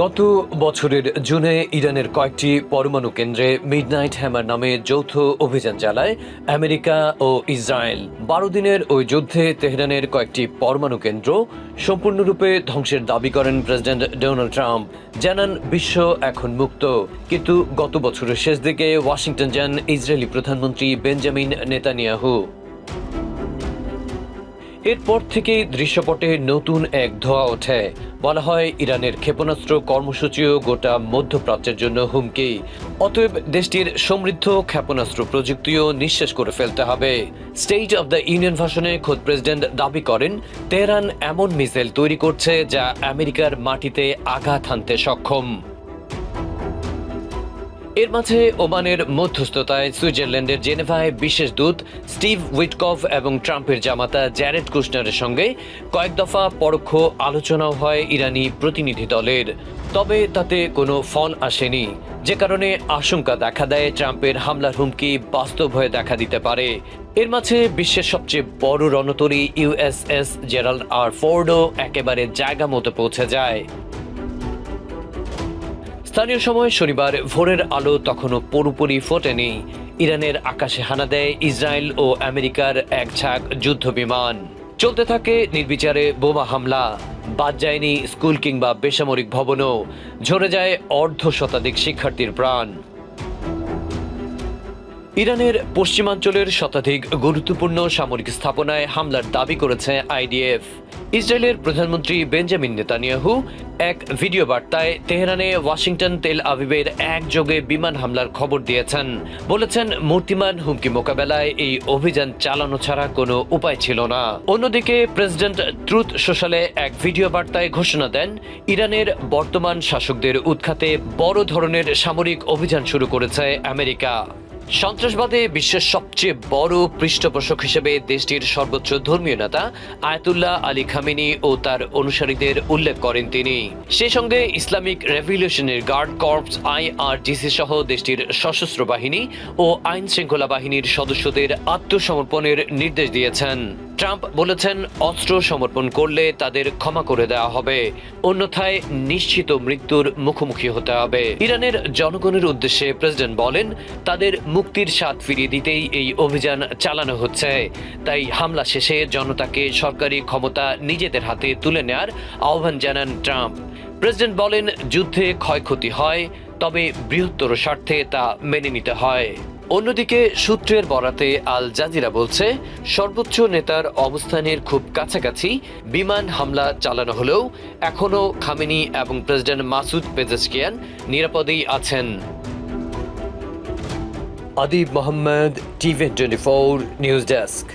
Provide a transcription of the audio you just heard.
গত বছরের জুনে ইরানের কয়েকটি পরমাণু কেন্দ্রে মিডনাইট হ্যামার নামে যৌথ অভিযান চালায় আমেরিকা ও ইসরায়েল। 12 দিনের ওই যুদ্ধে তেহরানের কয়েকটি পরমাণু কেন্দ্র সম্পূর্ণরূপে ধ্বংসের দাবি করেন প্রেসিডেন্ট ডোনাল্ড ট্রাম্প। জানান বিশ্ব এখন মুক্ত। কিন্তু গত বছরের শেষ দিকে ওয়াশিংটন যান ইসরায়েলি প্রধানমন্ত্রী বেঞ্জামিন নেতানিয়াহু। এরপর থেকেই দৃশ্যপটে নতুন এক ধোঁয়া ওঠে। বলা হয় ইরানের ক্ষেপণাস্ত্র কর্মসূচিও গোটা মধ্যপ্রাচ্যের জন্য হুমকি। অতএব দেশটির সমৃদ্ধ ক্ষেপণাস্ত্র প্রযুক্তিও নিঃশেষ করে ফেলতে হবে। স্টেট অব দ্য ইউনিয়ন ভাষণে খোদ প্রেসিডেন্ট দাবি করেন তেহরান এমন মিসাইল তৈরি করছে যা আমেরিকার মাটিতে আঘাত হানতে সক্ষম। এর মাঝে ওমানের মধ্যস্থতায় সুইজারল্যান্ডের জেনেভায় বিশেষ দূত স্টিভ উইটকফ এবং ট্রাম্পের জামাতা জ্যারেড কুশনারের সঙ্গে কয়েক দফা পরোক্ষ আলোচনাও হয় ইরানি প্রতিনিধি দলের। তবে তাতে কোনো ফল আসেনি, যে কারণে আশঙ্কা দেখা দেয় ট্রাম্পের হামলার হুমকি বাস্তব হয়ে দেখা দিতে পারে। এর মাঝে বিশ্বের সবচেয়ে বড় রণতরী ইউএসএস জেরাল্ড আর ফোর্ডও একেবারে জায়গা মতো পৌঁছে যায়। স্থানীয় সময় শনিবার ভোরের আলো তখনও পুরোপুরি ফোটেনি। ইরানের আকাশে হানা দেয় ইসরায়েল ও আমেরিকার এক ঝাঁক যুদ্ধ বিমান। চলতে থাকে নির্বিচারে বোমা হামলা। বাদ যায়নি স্কুল কিংবা বেসামরিক ভবনও। ঝরে যায় অর্ধ শতাধিক শিক্ষার্থীর প্রাণ। ইরানের পশ্চিমাঞ্চলের শতাধিক গুরুত্বপূর্ণ সামরিক স্থাপনায় হামলার দাবি করেছে আইডিএফ। ইসরায়েলের প্রধানমন্ত্রী বেঞ্জামিন নেতানিয়াহু এক ভিডিও বার্তায় তেহরানে ওয়াশিংটন তেল আভিবের একযোগে বিমান হামলার খবর দিয়েছেন। বলেছেন মূর্তিমান হুমকি মোকাবেলায় এই অভিযান চালানো ছাড়া কোনো উপায় ছিল না। অন্যদিকে প্রেসিডেন্ট ট্রুথ সোশ্যালে এক ভিডিও বার্তায় ঘোষণা দেন ইরানের বর্তমান শাসকদের উৎখাতে বড় ধরনের সামরিক অভিযান শুরু করেছে আমেরিকা। সন্ত্রাসবাদে বিশ্বের সবচেয়ে বড় পৃষ্ঠপোষক হিসেবে দেশটির সর্বোচ্চ ধর্মীয় নেতা আয়াতুল্লাহ আলী খামেনি ও তার অনুসারীদের উল্লেখ করেন তিনি। সেই সঙ্গে Islamic revolutionary guard corps IRGC সহ দেশটির সশস্ত্র বাহিনী ও আইন শৃঙ্খলা বাহিনীর সদস্যদের আত্মসমর্পণের নির্দেশ দিয়েছেন। ট্রাম্প বলেছেন অস্ত্র সমর্পণ করলে তাদের ক্ষমা করে দেওয়া হবে, অন্যথায় নিশ্চিত মৃত্যুর মুখোমুখি হতে হবে। ইরানের জনগণের উদ্দেশ্যে প্রেসিডেন্ট বলেন তাদের মুক্তির স্বাদ ফিরিয়ে দিতেই এই অভিযান চালানো হচ্ছে। তাই হামলা শেষে জনতাকে সরকারি ক্ষমতা নিজেদের হাতে তুলে নেয়ার আহ্বান জানান ট্রাম্প। প্রেসিডেন্ট বলেন যুদ্ধে ক্ষয়ক্ষতি হয়, তবে বৃহত্তর স্বার্থে তা মেনে নিতে হয়। অন্যদিকে সূত্রের বরাতে আল জাজিরা বলছে সর্বোচ্চ নেতার অবস্থানের খুব কাছাকাছি বিমান হামলা চালানো হলেও এখনও খামেনি এবং প্রেসিডেন্ট মাসুদ পেজেশকিয়ান নিরাপদেই আছেন। Adib Mohammad, TV24 news desk.